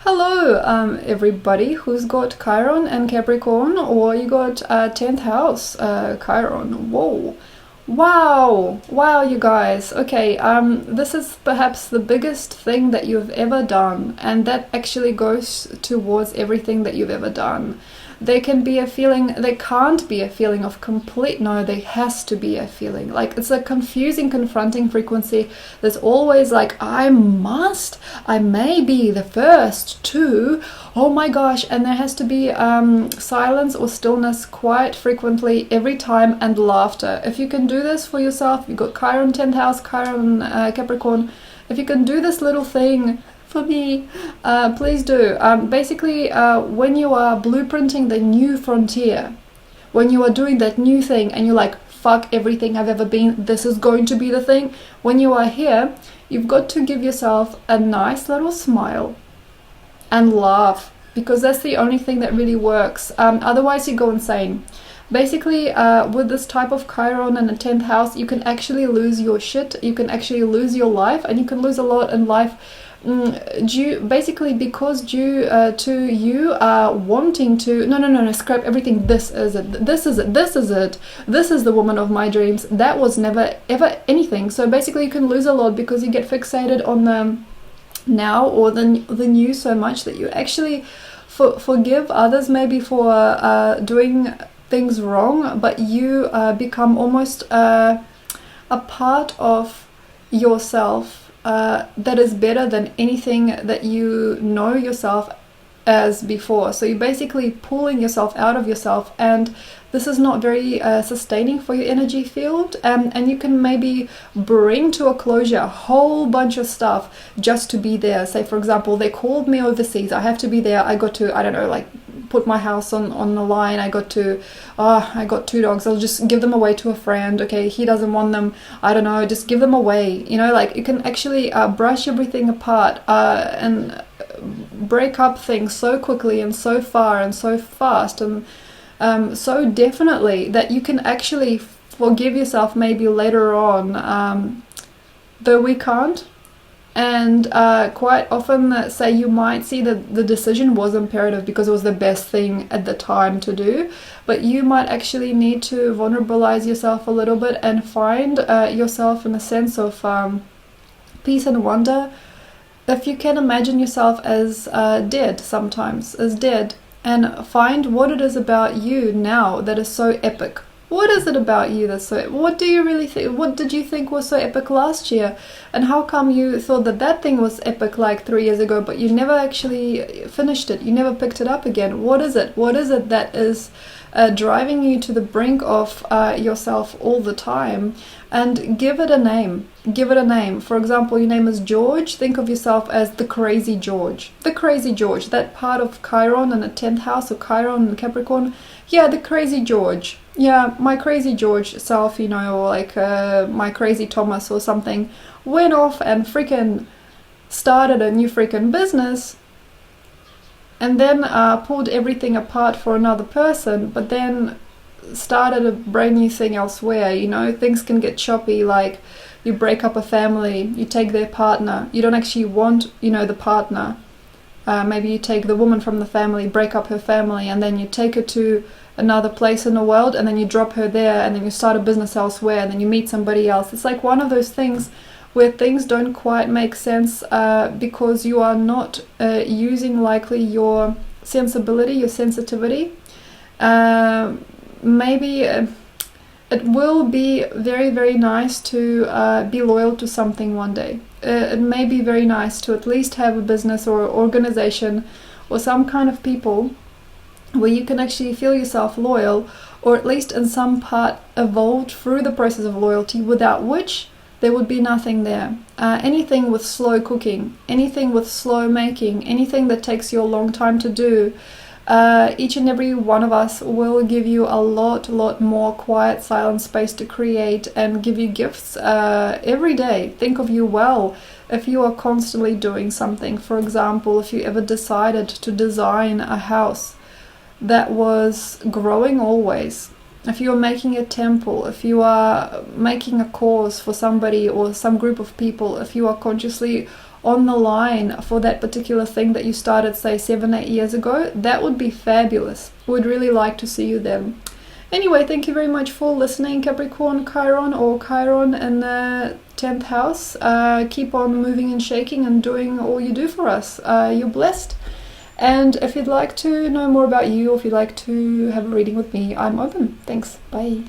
Hello, everybody who's got Chiron and Capricorn, or you got 10th house Chiron. Whoa. Wow, you guys. Okay, this is perhaps the biggest thing that you've ever done, and that actually goes towards everything that you've ever done. There can be a feeling, there can't be a feeling of complete, no, there has to be a feeling. Like, it's a confusing, confronting frequency. There's always like, I may be the first to, oh my gosh, and there has to be silence or stillness quite frequently every time, and laughter. If you can do this for yourself, you've got Chiron 10th house, Chiron Capricorn, if you can do this little thing for me, please do. Basically, when you are blueprinting the new frontier, when you are doing that new thing and you're like, fuck everything I've ever been, this is going to be the thing. When you are here, you've got to give yourself a nice little smile and laugh, because that's the only thing that really works. Otherwise you go insane. Basically, with this type of Chiron and a 10th house, you can actually lose your shit, you can actually lose your life, and you can lose a lot in life because due to you wanting to no, scrap everything. This is it, this is the woman of my dreams. That was never ever anything. So basically you can lose a lot because you get fixated on the now or the new so much that you actually forgive others maybe for doing things wrong, but you become almost a part of yourself that is better than anything that you know yourself as before. So you're basically pulling yourself out of yourself, and this is not very sustaining for your energy field, and you can maybe bring to a closure a whole bunch of stuff just to be there. Say for example, they called me overseas, I have to be there, I got to, I don't know, like put my house on the line, I got 2 dogs, I'll just give them away to a friend. Okay, he doesn't want them, I don't know, just give them away. You know, like you can actually brush everything apart and break up things so quickly and so far and so fast and so definitely that you can actually forgive yourself maybe later on, though we can't. And quite often, say you might see that the decision was imperative because it was the best thing at the time to do, but you might actually need to vulnerabilize yourself a little bit and find yourself in a sense of peace and wonder. If you can imagine yourself as dead sometimes, as dead, and find what it is about you now that is so epic. What is it about you that's so, what do you really think, what did you think was so epic last year? And how come you thought that thing was epic like 3 years ago, but you never actually finished it, you never picked it up again? What is it that is driving you to the brink of yourself all the time? And give it a name. For example, your name is George. Think of yourself as the crazy George. That part of Chiron and the 10th house of Chiron and Capricorn. Yeah, the crazy George. Yeah, my crazy George self, you know, or like my crazy Thomas or something, went off and freaking started a new freaking business, and then pulled everything apart for another person, but then started a brand new thing elsewhere. You know, things can get choppy, like you break up a family, you take their partner, you don't actually want, you know, the partner. Maybe you take the woman from the family, break up her family, and then you take her to another place in the world, and then you drop her there, and then you start a business elsewhere, and then you meet somebody else. It's like one of those things where things don't quite make sense because you are not using likely your sensibility, your sensitivity. Maybe it will be very, very nice to be loyal to something one day. It may be very nice to at least have a business or organization or some kind of people where you can actually feel yourself loyal, or at least in some part evolved through the process of loyalty, without which there would be nothing there. Anything with slow cooking, anything with slow making, anything that takes you a long time to do, each and every one of us will give you a lot more quiet, silent space to create and give you gifts every day. Think of you well if you are constantly doing something. For example, if you ever decided to design a house that was growing always, if you are making a temple, if you are making a cause for somebody or some group of people, if you are consciously on the line for that particular thing that you started, say 7-8 years ago, that would be fabulous. Would really like to see you then. Anyway, thank you very much for listening, Capricorn, Chiron, or Chiron in the 10th house. Keep on moving and shaking and doing all you do for us. You're blessed. And if you'd like to know more about you, or if you'd like to have a reading with me, I'm open. Thanks. Bye.